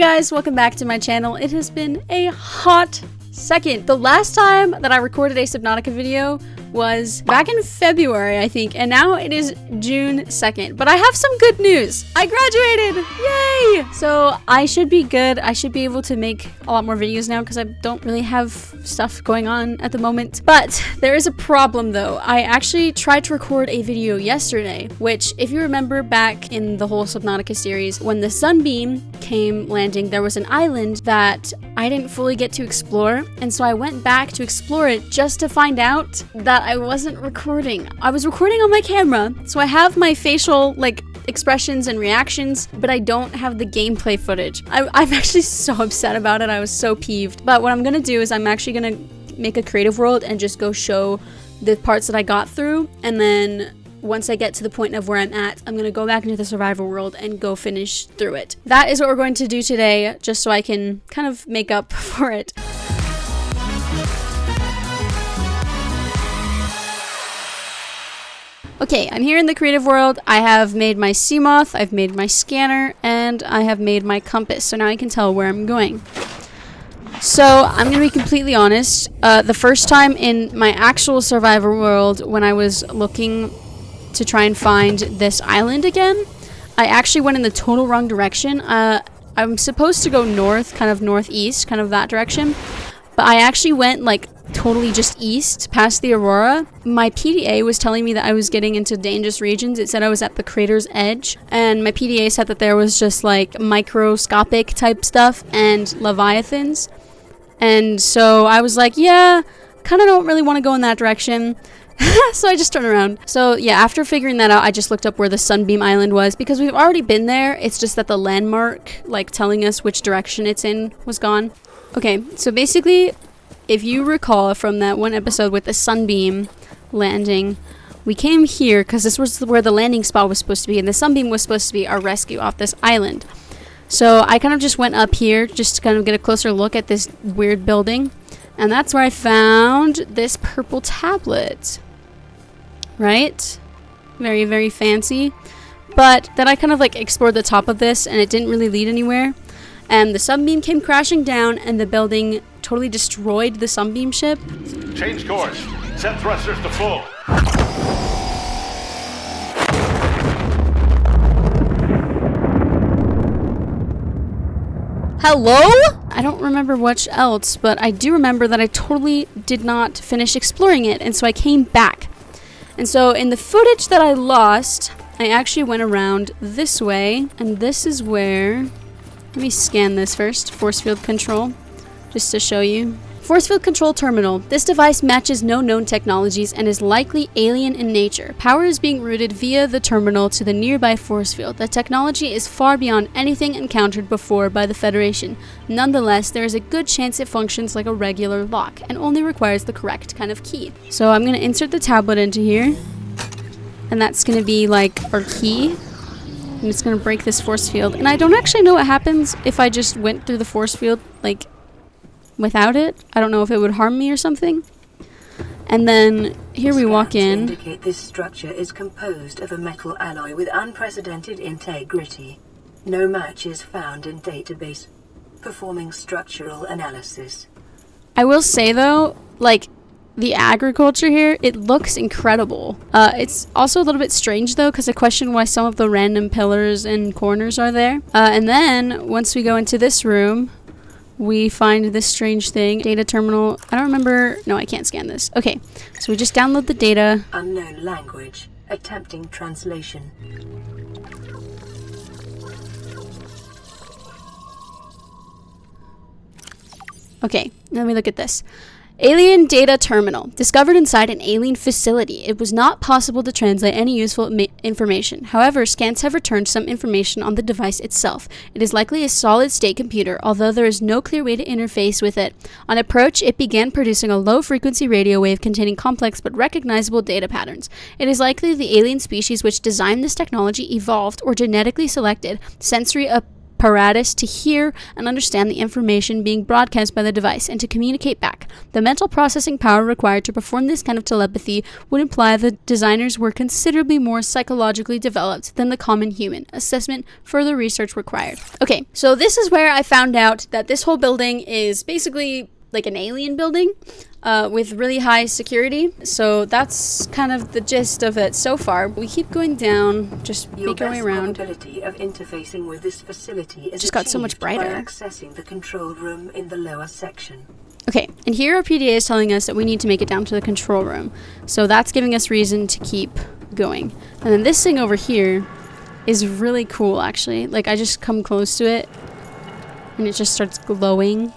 guys, welcome back to my channel. It has been a hot second. The last time that I recorded a Subnautica video was back in February, I think, and now it is June 2nd. But I have some good news. I graduated! Yay! So I should be good. I should be able to make a lot more videos now because I don't really have stuff going on at the moment. But there is a problem though. I actually tried to record a video yesterday, which if you remember back in the whole Subnautica series, when the sunbeam came landing, there was an island that I didn't fully get to explore. And so I went back to explore it just to find out that I wasn't recording. I was recording on my camera, so I have my facial expressions and reactions, but I don't have the gameplay footage. I'm actually so upset about it. I was so peeved. But what I'm gonna do is I'm actually gonna make a creative world and just go show the parts that I got through, and then once I get to the point of where I'm at, I'm gonna go back into the survival world and go finish through it. That is what we're going to do today, just so I can kind of make up for it. Okay, I'm here in the creative world. I have made my sea moth, I've made my scanner, and I have made my compass, so now I can tell where I'm going. So, I'm gonna be completely honest. The first time in my actual survival world, when I was looking to try and find this island again, I actually went in the total wrong direction. I'm supposed to go north, kind of northeast, kind of that direction, but I actually went totally just east past the aurora. My PDA was telling me that I was getting into dangerous regions. It said I was at the crater's edge, and my PDA said that there was just microscopic type stuff and leviathans. And so I was like, yeah, kind of don't really want to go in that direction. So I just turned around. So yeah, after figuring that out, I just looked up where the Sunbeam Island was because we've already been there. It's just that the landmark telling us which direction it's in was gone. Okay, so basically, if you recall from that one episode with the sunbeam landing, we came here because this was where the landing spot was supposed to be, and the sunbeam was supposed to be our rescue off this island. So I kind of just went up here just to kind of get a closer look at this weird building, and that's where I found this purple tablet. Right? Very, very fancy. But then I kind of explored the top of this, and it didn't really lead anywhere. And the sunbeam came crashing down, and the building totally destroyed the sunbeam ship. Change course. Set thrusters to full. Hello? I don't remember much else, but I do remember that I totally did not finish exploring it, and so I came back. And so in the footage that I lost, I actually went around this way, and this is where... Let me scan this first. Force field control, just to show you. Force field control terminal. This device matches no known technologies and is likely alien in nature. Power is being routed via the terminal to the nearby force field. The technology is far beyond anything encountered before by the Federation. Nonetheless, there is a good chance it functions like a regular lock and only requires the correct kind of key. So I'm going to insert the tablet into here, and that's going to be our key. I'm just going to break this force field. And I don't actually know what happens if I just went through the force field, without it. I don't know if it would harm me or something. And then here we walk in. Indicate this structure is composed of a metal alloy with unprecedented integrity. No match is found in database. Performing structural analysis. I will say though, the agriculture here, it looks incredible. It's also a little bit strange though, because I question why some of the random pillars and corners are there. And then once we go into this room, we find this strange thing. Data terminal. I don't remember. No, I can't scan this. Okay, so we just download the data. Unknown language. Attempting translation. Okay, let me look at this. Alien data terminal. Discovered inside an alien facility. It was not possible to translate any useful information. However, scans have returned some information on the device itself. It is likely a solid-state computer, although there is no clear way to interface with it. On approach, it began producing a low-frequency radio wave containing complex but recognizable data patterns. It is likely the alien species which designed this technology evolved or genetically selected sensory apparatus to hear and understand the information being broadcast by the device and to communicate back. The mental processing power required to perform this kind of telepathy would imply the designers were considerably more psychologically developed than the common human. Assessment, further research required. Okay, so this is where I found out that this whole building is basically like an alien building with really high security. So that's kind of the gist of it so far. We keep going down, just make our way around. Your best probability of interfacing with this facility is just got so much brighter by accessing the control room in the lower section. Okay, and here our PDA is telling us that we need to make it down to the control room. So that's giving us reason to keep going. And then this thing over here is really cool, actually. Like, I just come close to it and it just starts glowing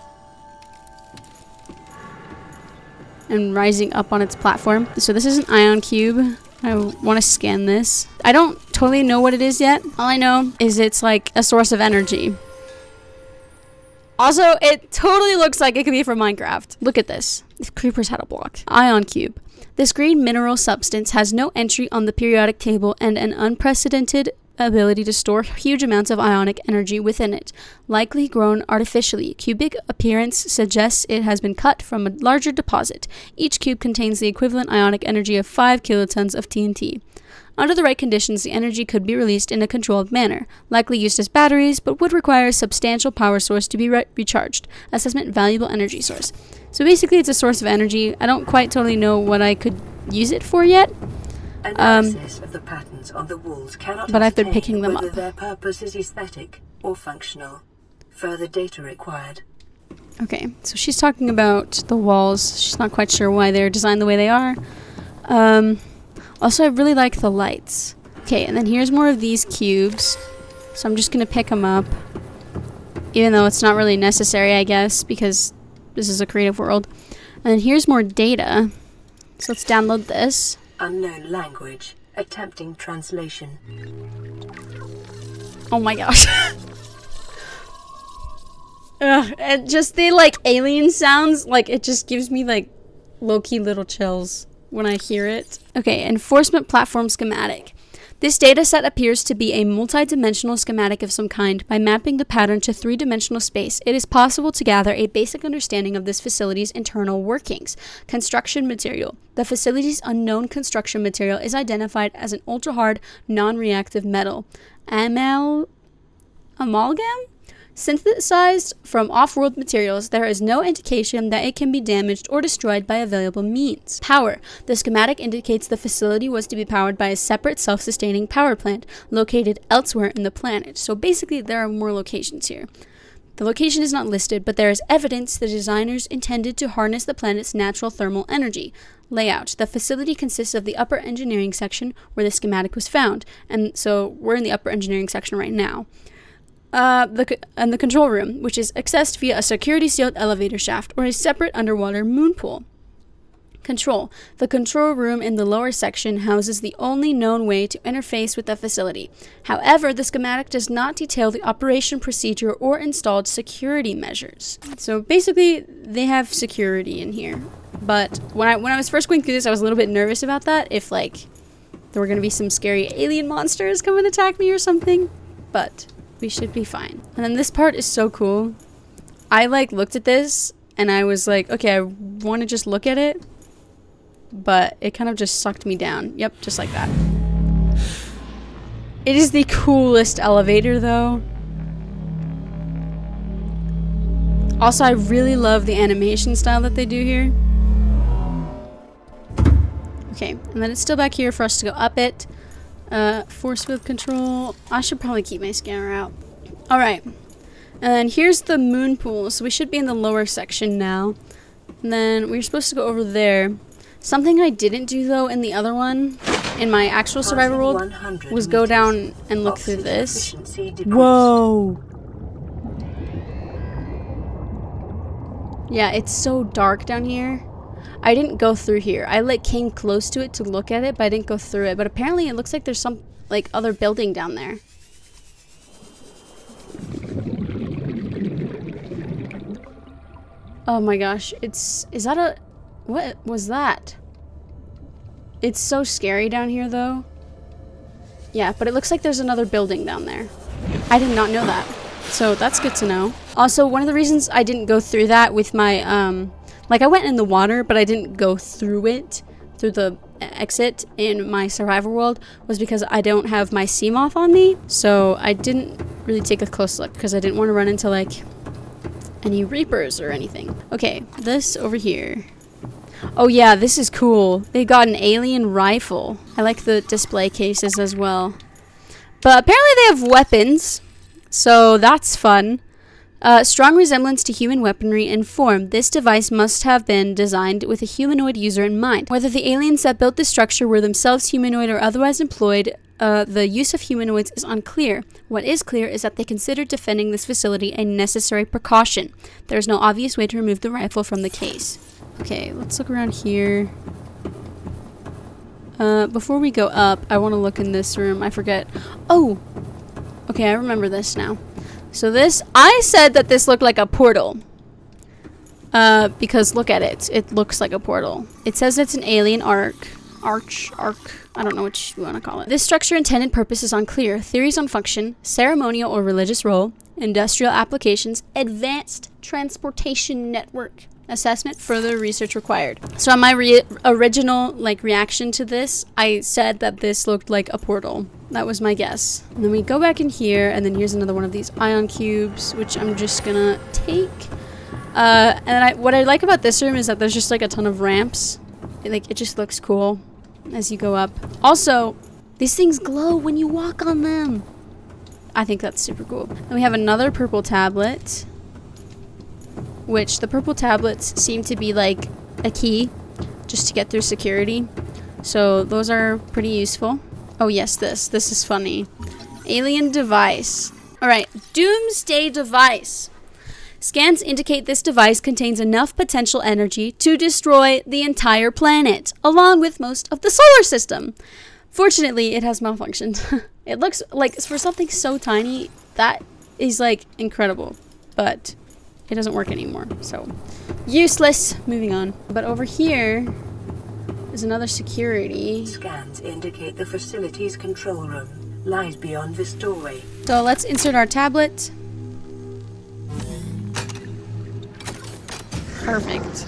and rising up on its platform. So this is an ion cube. I want to scan this. I don't totally know what it is yet. All I know is it's like a source of energy. Also, it totally looks like it could be from Minecraft. Look at this. If creepers had a block. Ion cube. This green mineral substance has no entry on the periodic table and an unprecedented ability to store huge amounts of ionic energy within it, likely grown artificially. Cubic appearance suggests it has been cut from a larger deposit. Each cube contains the equivalent ionic energy of 5 kilotons of TNT. Under the right conditions, the energy could be released in a controlled manner, likely used as batteries, but would require a substantial power source to be recharged. Assessment, valuable energy source. So basically it's a source of energy. I don't quite totally know what I could use it for yet. Analysis of the patterns on the walls cannot but I've been picking them whether up. their purpose is aesthetic or functional. Further data required. Okay, so she's talking about the walls. She's not quite sure why they're designed the way they are. Also, I really like the lights. Okay, and then here's more of these cubes. So I'm just going to pick them up. Even though it's not really necessary, I guess, because this is a creative world. And then here's more data. So let's download this. Unknown language. Attempting translation. Oh my gosh. Ugh, and just the like alien sounds, like it just gives me like low-key little chills when I hear it. Okay, enforcement platform schematic. This data set appears to be a multi-dimensional schematic of some kind. By mapping the pattern to three-dimensional space, it is possible to gather a basic understanding of this facility's internal workings. Construction material. The facility's unknown construction material is identified as an ultra-hard, non-reactive metal. Amalgam? Synthesized from off-world materials, there is no indication that it can be damaged or destroyed by available means. Power. The schematic indicates the facility was to be powered by a separate self-sustaining power plant located elsewhere in the planet. So basically, there are more locations here. The location is not listed, but there is evidence the designers intended to harness the planet's natural thermal energy. Layout. The facility consists of the upper engineering section where the schematic was found. And so we're in the upper engineering section right now. The control room, which is accessed via a security-sealed elevator shaft or a separate underwater moon pool. Control. The control room in the lower section houses the only known way to interface with the facility. However, the schematic does not detail the operation procedure or installed security measures. So basically, they have security in here. But when I was first going through this, I was a little bit nervous about that. If, like, there were going to be some scary alien monsters come and attack me or something. But we should be fine. And then this part is so cool. I like looked at this and I was like, okay, I want to just look at it, but it kind of just sucked me down. Yep, just like that. It is the coolest elevator though. Also, I really love the animation style that they do here. Okay, and then it's still back here for us to go up it. Force field control. I should probably keep my scanner out. Alright. And then here's the moon pool. So we should be in the lower section now. And then we're supposed to go over there. Something I didn't do though in the other one, in my actual survivor world, was go down and look through this. Whoa! Yeah, it's so dark down here. I didn't go through here. I like came close to it to look at it, but I didn't go through it. But apparently it looks like there's some like other building down there. Oh my gosh, is that a, what was that? It's so scary down here though. Yeah, but it looks like there's another building down there. I did not know that. So that's good to know. Also, one of the reasons I didn't go through that with my, like I went in the water, but I didn't go through it, through the exit in my survival world, was because I don't have my sea moth on me. So I didn't really take a close look because I didn't want to run into like any reapers or anything. Okay, this over here. Oh yeah, this is cool. They got an alien rifle. I like the display cases as well. But apparently they have weapons, so that's fun. Strong resemblance to human weaponry and form. This device must have been designed with a humanoid user in mind. Whether the aliens that built this structure were themselves humanoid or otherwise employed, the use of humanoids is unclear. What is clear is that they considered defending this facility a necessary precaution. There is no obvious way to remove the rifle from the case. Okay, let's look around here. Before we go up, I want to look in this room. I forget. Oh! Okay, I remember this now. So this, I said that this looked like a portal. Because look at it. It looks like a portal. It says it's an alien arc. I don't know what you want to call it. This structure intended purpose is unclear. Theories on function, ceremonial or religious role, industrial applications, advanced transportation network. Assessment, further research required. So on my original reaction to this, I said that this looked like a portal. That was my guess. And then we go back in here, and then here's another one of these ion cubes, which I'm just gonna take. And what I like about this room is that there's just like a ton of ramps. It just looks cool as you go up. Also, these things glow when you walk on them. I think that's super cool. And we have another purple tablet, which the purple tablets seem to be like a key just to get through security. So those are pretty useful. Oh yes, this is funny. Alien device. Alright, doomsday device. Scans indicate this device contains enough potential energy to destroy the entire planet, along with most of the solar system. Fortunately, it has malfunctioned. It looks like, for something so tiny, that is like incredible. But it doesn't work anymore, so useless. Moving on. But over here is another security. Scans indicate the facility's control room lies beyond this doorway. So let's insert our tablet. Perfect.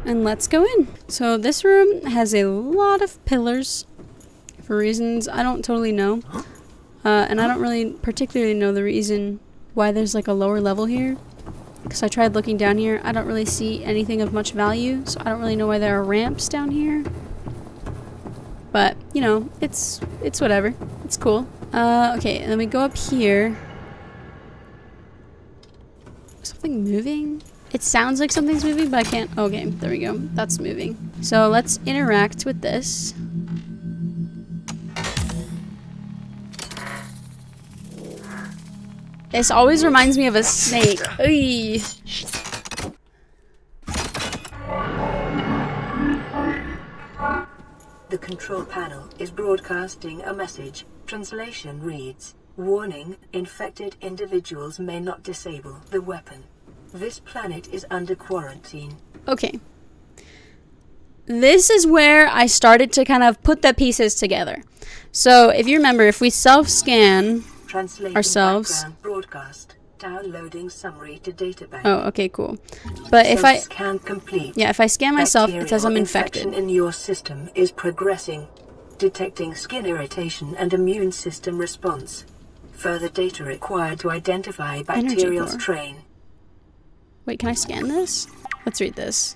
And let's go in. So this room has a lot of pillars for reasons I don't totally know. And I don't really particularly know the reason why there's like a lower level here. Because I tried looking down here. I don't really see anything of much value. So I don't really know why there are ramps down here. But, you know, it's whatever. It's cool. Okay, and then we go up here. Something moving? It sounds like something's moving, but I can't. Okay, there we go. That's moving. So let's interact with this. This always reminds me of a snake. Oy. The control panel is broadcasting a message. Translation reads, "Warning, infected individuals may not disable the weapon. This planet is under quarantine." Okay. This is where I started to kind of put the pieces together. So if you remember, if we self-scan ourselves. Background broadcast. Downloading summary to database. Oh, okay, cool. But if I scan complete. Yeah, if I scan myself, it says I'm infected. Infection in your system is progressing. Detecting skin irritation and immune system response. Further data required to identify bacterial strain. Wait, can I scan this? Let's read this.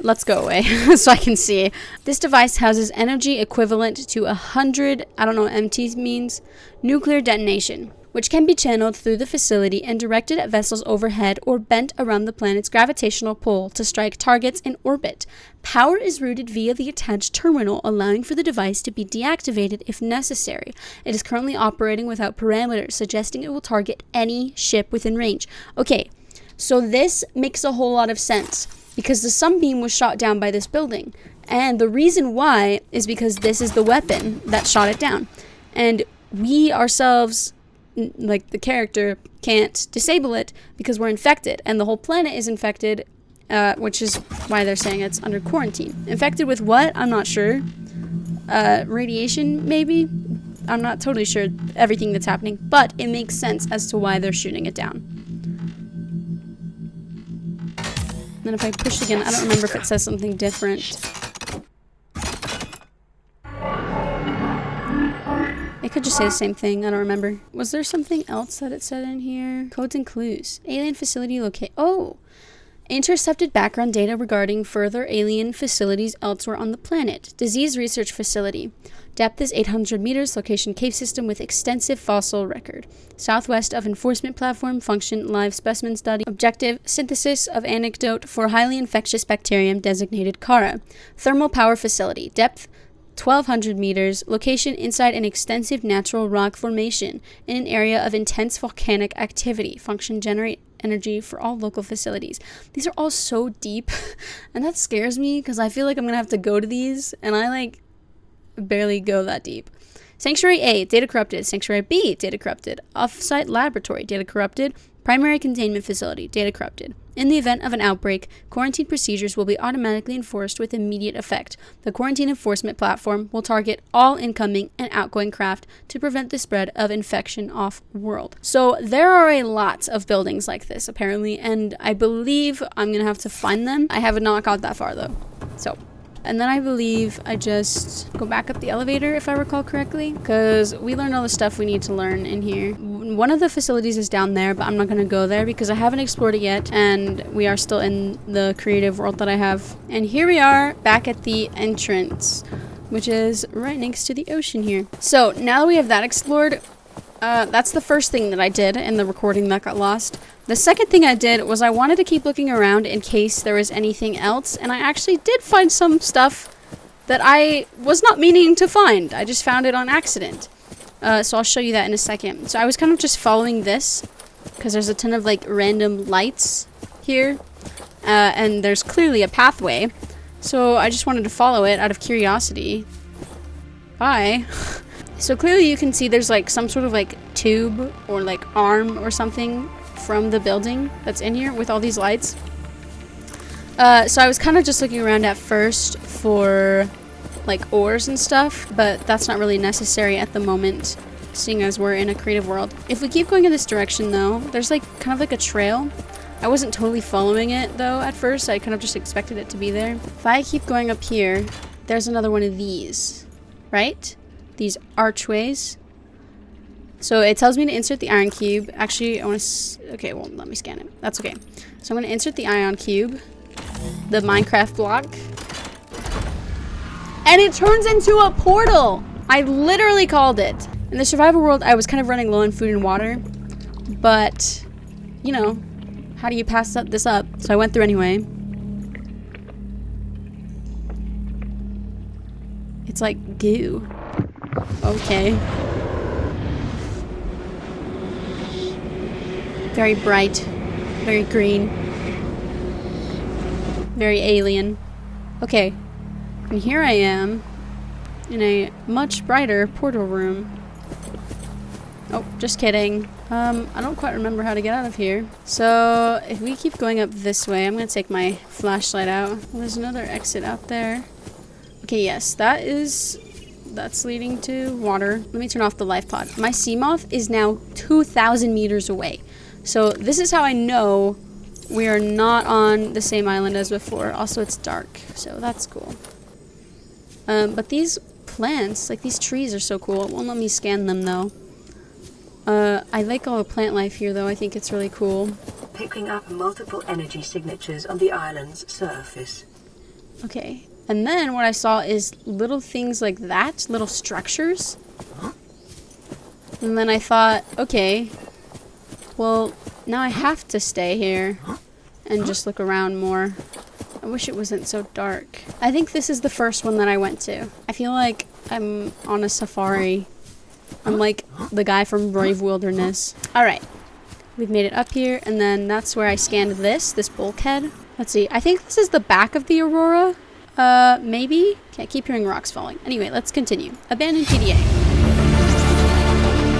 Let's go away so I can see. This device houses energy equivalent to 100, I don't know what MT means, nuclear detonation, which can be channeled through the facility and directed at vessels overhead or bent around the planet's gravitational pull to strike targets in orbit. Power is routed via the attached terminal, allowing for the device to be deactivated if necessary. It is currently operating without parameters, suggesting it will target any ship within range. Okay, so this makes a whole lot of sense, because the sunbeam was shot down by this building. And the reason why is because this is the weapon that shot it down. And we ourselves, like the character, can't disable it because we're infected. And the whole planet is infected, which is why they're saying it's under quarantine. Infected with what? I'm not sure. radiation, maybe? I'm not totally sure everything that's happening, but it makes sense as to why they're shooting it down. Then if I push again, I don't remember if it says something different. It could just say the same thing, I don't remember. Was there something else that it said in here? Codes and clues. Alien facility locate. Oh! Intercepted background data regarding further alien facilities elsewhere on the planet. Disease research facility. Depth is 800 meters. Location cave system with extensive fossil record. Southwest of enforcement platform. Function live specimen study. Objective synthesis of antidote for highly infectious bacterium designated Kara. Thermal power facility. Depth 1,200 meters. Location inside an extensive natural rock formation in an area of intense volcanic activity. Function generate energy for all local facilities. These are all so deep, and that scares me because I feel like I'm gonna have to go to these, and I like barely go that deep. Sanctuary A, data corrupted. Sanctuary B, data corrupted. Off-site laboratory, data corrupted. Primary containment facility, data corrupted. In the event of an outbreak, quarantine procedures will be automatically enforced with immediate effect. The quarantine enforcement platform will target all incoming and outgoing craft to prevent the spread of infection off-world. So there are a lot of buildings like this, apparently, and I believe I'm going to have to find them. I have not got that far, though. So... And then I believe I just go back up the elevator, if I recall correctly, because we learned all the stuff we need to learn in here. One of the facilities is down there, but I'm not going to go there because I haven't explored it yet, and we are still in the creative world that I have. And here we are back at the entrance, which is right next to the ocean here. So now that we have that explored, that's the first thing that I did in the recording that got lost. The second thing I did was I wanted to keep looking around in case there was anything else, and I actually did find some stuff that I was not meaning to find. I just found it on accident. So I'll show you that in a second. So I was kind of just following this, because there's a ton of like random lights here, and there's clearly a pathway. So I just wanted to follow it out of curiosity. Bye. So clearly you can see there's like some sort of like tube or like arm or something from the building that's in here with all these lights. So I was kind of just looking around at first for like ores and stuff, but that's not really necessary at the moment, seeing as we're in a creative world. If we keep going in this direction though, there's like kind of like a trail. I wasn't totally following it though at first. I kind of just expected it to be there. If I keep going up here, there's another one of these, right? These archways. So it tells me to insert the ion cube. Actually, I want to... Okay, well, let me scan it. That's okay. So I'm going to insert the ion cube. The Minecraft block. And it turns into a portal! I literally called it. In the survival world, I was kind of running low on food and water. But, you know, how do you pass this up? So I went through anyway. It's like goo. Okay. Very bright, very green, very alien. Okay, and here I am in a much brighter portal room. Oh, just kidding. I don't quite remember how to get out of here. So if we keep going up this way, I'm gonna take my flashlight out. Well, there's another exit out there. Okay, yes, that's leading to water. Let me turn off the life pod. My sea moth is now 2,000 meters away. So this is how I know we are not on the same island as before. Also, it's dark, so that's cool. But these plants, like these trees are so cool. It won't let me scan them though. I like all the plant life here though. I think it's really cool. Picking up multiple energy signatures on the island's surface. Okay. And then what I saw is little things like that, little structures. And then I thought, okay, well, now I have to stay here and just look around more. I wish it wasn't so dark. I think this is the first one that I went to. I feel like I'm on a safari. I'm like the guy from Brave Wilderness. Alright, we've made it up here, and then that's where I scanned this bulkhead. Let's see, I think this is the back of the Aurora. Maybe? Okay, I keep hearing rocks falling. Anyway, let's continue. Abandoned PDA.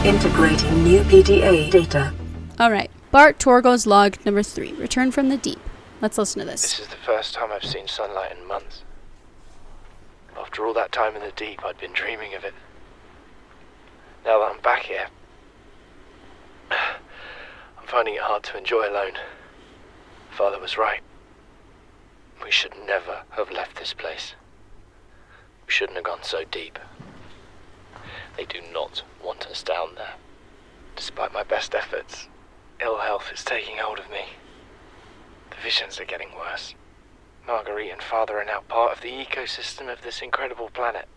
Integrating new PDA data. Alright, Bart Torgo's log number 3. Return from the deep. Let's listen to this. This is the first time I've seen sunlight in months. After all that time in the deep, I'd been dreaming of it. Now that I'm back here, I'm finding it hard to enjoy alone. Father was right. We should never have left this place. We shouldn't have gone so deep. They do not want us down there. Despite my best efforts, ill health is taking hold of me. The visions are getting worse. Marguerite and Father are now part of the ecosystem of this incredible planet.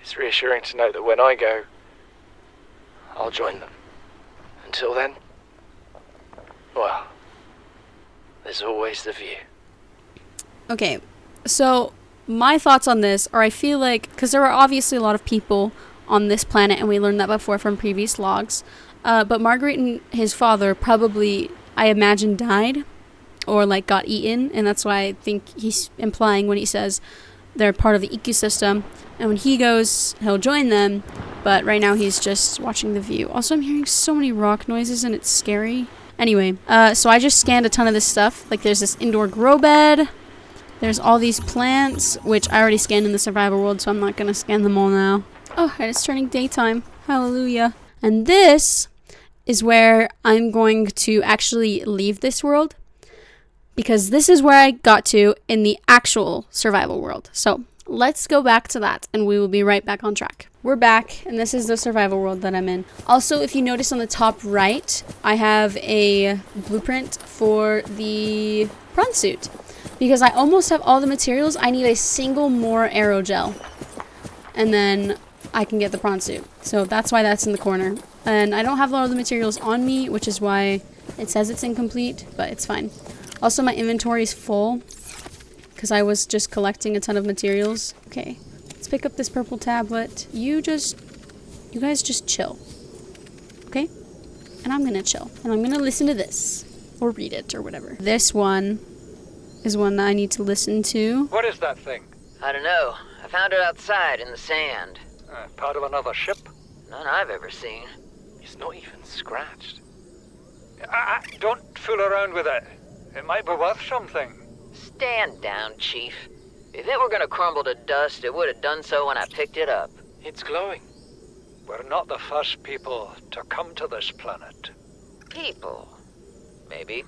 It's reassuring to know that when I go, I'll join them. Until then, well, there's always the view. Okay, so my thoughts on this are I feel like, because there are obviously a lot of people on this planet, and we learned that before from previous logs, but Marguerite and his father probably, I imagine, died or like got eaten, and that's why I think he's implying when he says they're part of the ecosystem, and when he goes, he'll join them, but right now he's just watching the view. Also, I'm hearing so many rock noises, and it's scary. Anyway, so I just scanned a ton of this stuff. Like, there's this indoor grow bed. There's all these plants, which I already scanned in the survival world, so I'm not going to scan them all now. Oh, and it's turning daytime. Hallelujah. And this is where I'm going to actually leave this world, because this is where I got to in the actual survival world. So let's go back to that, and we will be right back on track. We're back, and this is the survival world that I'm in. Also, if you notice on the top right, I have a blueprint for the prawn suit, because I almost have all the materials. I need a single more aerogel, and then I can get the prawn suit. So that's why that's in the corner. And I don't have all the materials on me, which is why it says it's incomplete, but it's fine. Also, my inventory is full because I was just collecting a ton of materials. Okay, let's pick up this purple tablet. You guys just chill. Okay? And I'm gonna chill. And I'm gonna listen to this. Or read it, or whatever. This one is one that I need to listen to. What is that thing? I don't know. I found it outside in the sand. Part of another ship? None I've ever seen. It's not even scratched. Don't fool around with it. It might be worth something. Stand down, Chief. If it were gonna crumble to dust, it would have done so when I picked it up. It's glowing. We're not the first people to come to this planet. People. Maybe.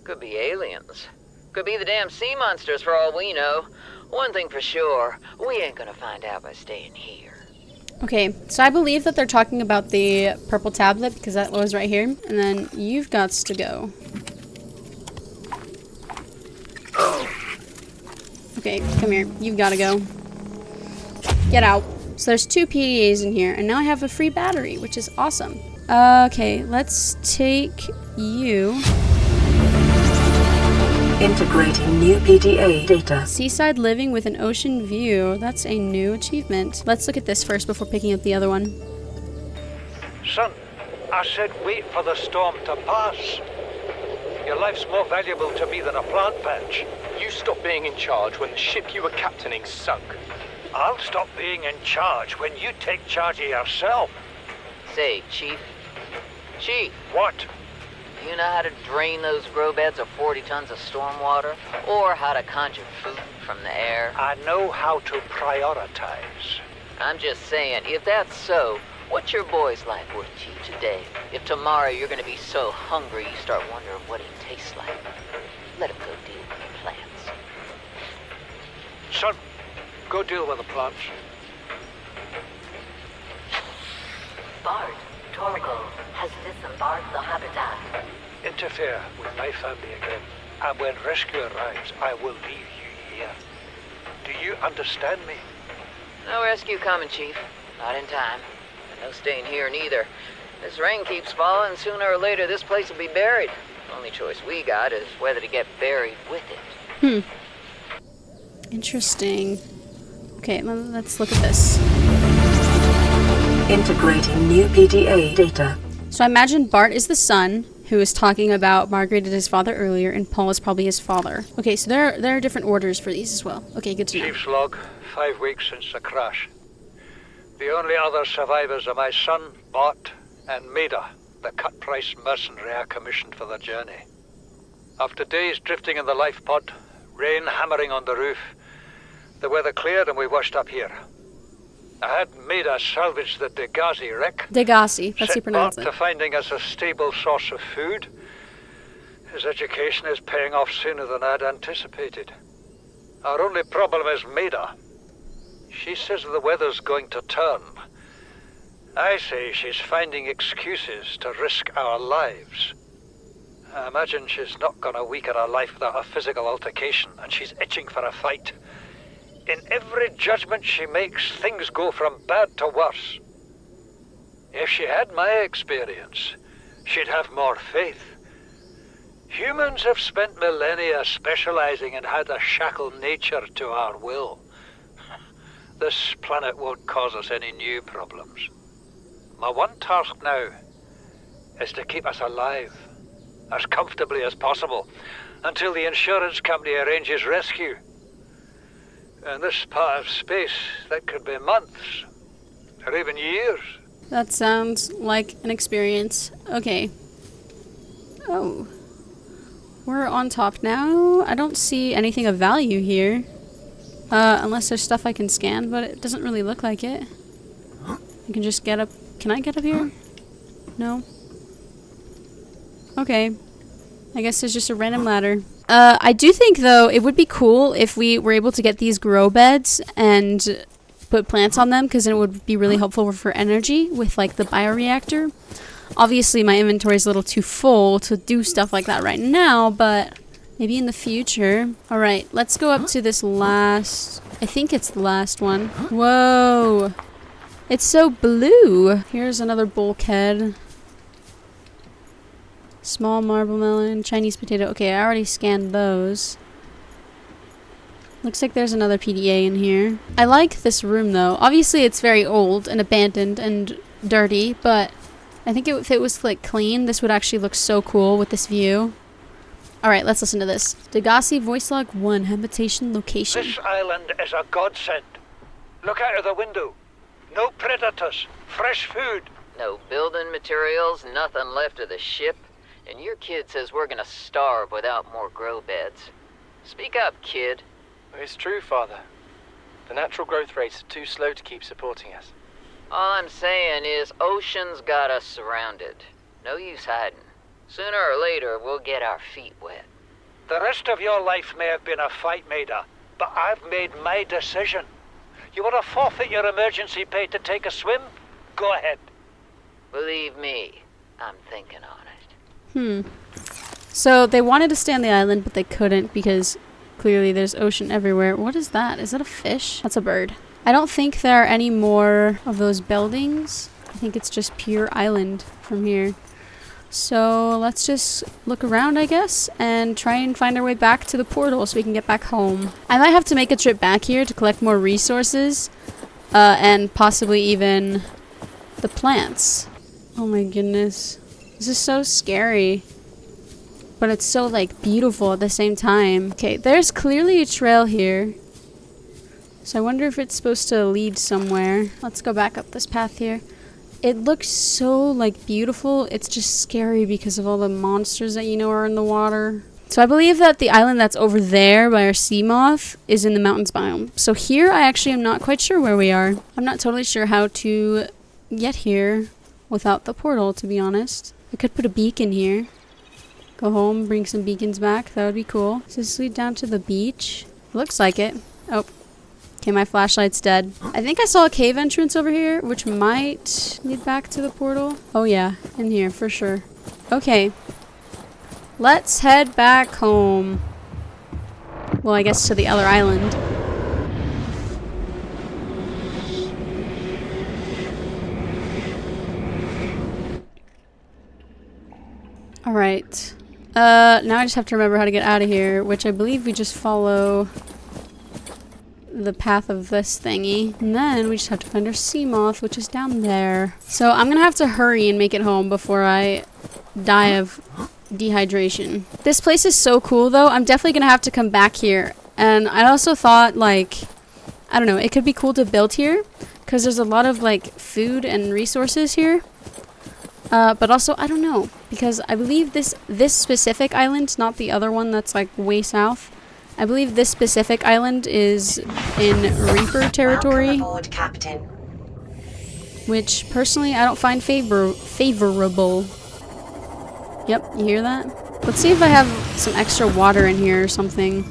Could be aliens. Could be the damn sea monsters for all we know. One thing for sure, we ain't gonna find out by staying here. Okay, so I believe that they're talking about the purple tablet, because that was right here. And then you've got to go. Okay, come here. You've got to go. Get out. So there's 2 PDAs in here, and now I have a free battery, which is awesome. Okay, let's take you. Integrating new PDA data. Seaside living with an ocean view. That's a new achievement. Let's look at this first before picking up the other one. Son, I said wait for the storm to pass. Your life's more valuable to me than a plant patch. You stopped being in charge when the ship you were captaining sunk. I'll stop being in charge when you take charge of yourself. Say, Chief. Chief, What? do you know how to drain those grow beds of 40 tons of storm water? Or how to conjure food from the air? I know how to prioritize. I'm just saying, if that's so, what's your boy's life worth to you today? If tomorrow you're gonna be so hungry you start wondering what he tastes like, let him go deal with the plants. Son, go deal with the plants. Bart, Torgo has disembarked the habitat. Interfere with my family again, and when rescue arrives, I will leave you here. Do you understand me? No rescue coming, Chief. Not in time. No staying here neither. This rain keeps falling, sooner or later this place will be buried. Only choice we got is whether to get buried with it. Interesting. Okay, let's look at this. Integrating new PDA data. So I imagine Bart is the son who was talking about Margaret and his father earlier, and Paul is probably his father. Okay, so there are different orders for these as well. Okay, good to know. Chief's log, 5 weeks since the crash. The only other survivors are my son, Bart, and Maida, the cut-price mercenary I commissioned for the journey. After days drifting in the life pod, rain hammering on the roof, The weather cleared and we washed up here. I had Maida salvage the Degassi wreck. Degassi, that's how you Set pronounce Bart it. to finding us a stable source of food. His education is paying off sooner than I'd anticipated. Our only problem is Maida. She says the weather's going to turn. I say she's finding excuses to risk our lives. I imagine she's not gonna weaken her life without a physical altercation, and she's itching for a fight. In every judgment she makes, things go from bad to worse. If she had my experience, she'd have more faith. Humans have spent millennia specializing in how to shackle nature to our will. This planet won't cause us any new problems. My one task now is to keep us alive, as comfortably as possible, until the insurance company arranges rescue. In this part of space, that could be months, or even years. That sounds like an experience. Okay. Oh. We're on top now. I don't see anything of value here. Unless there's stuff I can scan, but it doesn't really look like it. I can just get up. Can I get up here? No. Okay. I guess there's just a random ladder. I do think, though, it would be cool if we were able to get these grow beds and put plants on them, because it would be really helpful for energy with, like, the bioreactor. Obviously, my inventory is a little too full to do stuff like that right now, but maybe in the future. Alright, let's go up to this last... I think it's the last one. Whoa! It's so blue! Here's another bulkhead. Small marble melon, Chinese potato. Okay, I already scanned those. Looks like there's another PDA in here. I like this room, though. Obviously, it's very old and abandoned and dirty, but I think if it was, like, clean, this would actually look so cool with this view. Alright, let's listen to this. Degassi voice log 1, habitation location. This island is a godsend. Look out of the window. No predators, fresh food. No building materials, nothing left of the ship. And your kid says we're gonna starve without more grow beds. Speak up, kid. It's true, Father. The natural growth rates are too slow to keep supporting us. All I'm saying is ocean's got us surrounded. No use hiding. Sooner or later, we'll get our feet wet. The rest of your life may have been a fight, Maida, but I've made my decision. You want to forfeit your emergency pay to take a swim? Go ahead. Believe me, I'm thinking on it. So they wanted to stay on the island, but they couldn't because clearly there's ocean everywhere. What is that? Is that a fish? That's a bird. I don't think there are any more of those buildings. I think it's just pure island from here. So let's just look around, I guess, and try and find our way back to the portal so we can get back home. I might have to make a trip back here to collect more resources, and possibly even the plants. Oh my goodness. This is so scary. But it's so, like, beautiful at the same time. Okay, there's clearly a trail here. So I wonder if it's supposed to lead somewhere. Let's go back up this path here. It looks so, like, beautiful. It's just scary because of all the monsters that you know are in the water. So I believe that the island that's over there by our sea moth is in the mountains biome. So here I actually am not quite sure where we are. I'm not totally sure how to get here without the portal, to be honest. I could put a beacon here. Go home, bring some beacons back. That would be cool. Does this lead down to the beach? Looks like it. Oh. Okay, my flashlight's dead. I think I saw a cave entrance over here, which might lead back to the portal. Oh yeah, in here, for sure. Okay. Let's head back home. Well, I guess to the other island. Alright. Now I just have to remember how to get out of here, which I believe we just follow the path of this thingy. And then we just have to find our sea moth, which is down there. So I'm gonna have to hurry and make it home before I die of dehydration. This place is so cool, though. I'm definitely gonna have to come back here. And I also thought, like, I don't know, it could be cool to build here, because there's a lot of, like, food and resources here. But also, I don't know, because I believe this specific island, not the other one that's, like, way south, I believe this specific island is in Reaper territory, Welcome aboard, Captain. which personally I don't find favorable. Yep, you hear that? Let's see if I have some extra water in here or something.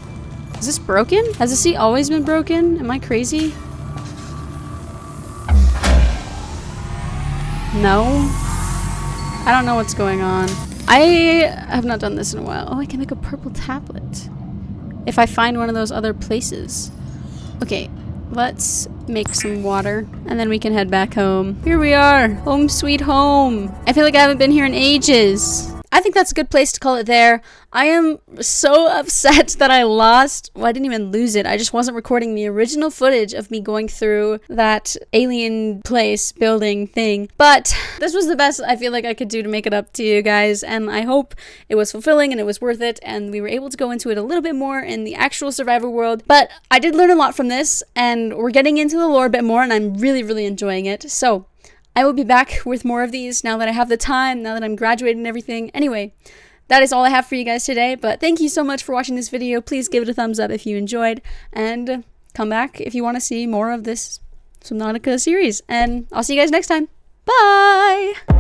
Is this broken? Has the sea always been broken? Am I crazy? No? I don't know what's going on. I have not done this in a while. Oh, I can make a purple tablet. If I find one of those other places. Okay, let's make some water and then we can head back home. Here we are, home sweet home. I feel like I haven't been here in ages. I think that's a good place to call it there. I am so upset that I lost. Well, I didn't even lose it. I just wasn't recording the original footage of me going through that alien place building thing. But this was the best I feel like I could do to make it up to you guys. And I hope it was fulfilling and it was worth it. And we were able to go into it a little bit more in the actual Survivor world. But I did learn a lot from this. And we're getting into the lore a bit more. And I'm really, really enjoying it. So I will be back with more of these now that I have the time, now that I'm graduated and everything. Anyway, that is all I have for you guys today, but thank you so much for watching this video. Please give it a thumbs up if you enjoyed, and come back if you want to see more of this Subnautica series. And I'll see you guys next time. Bye!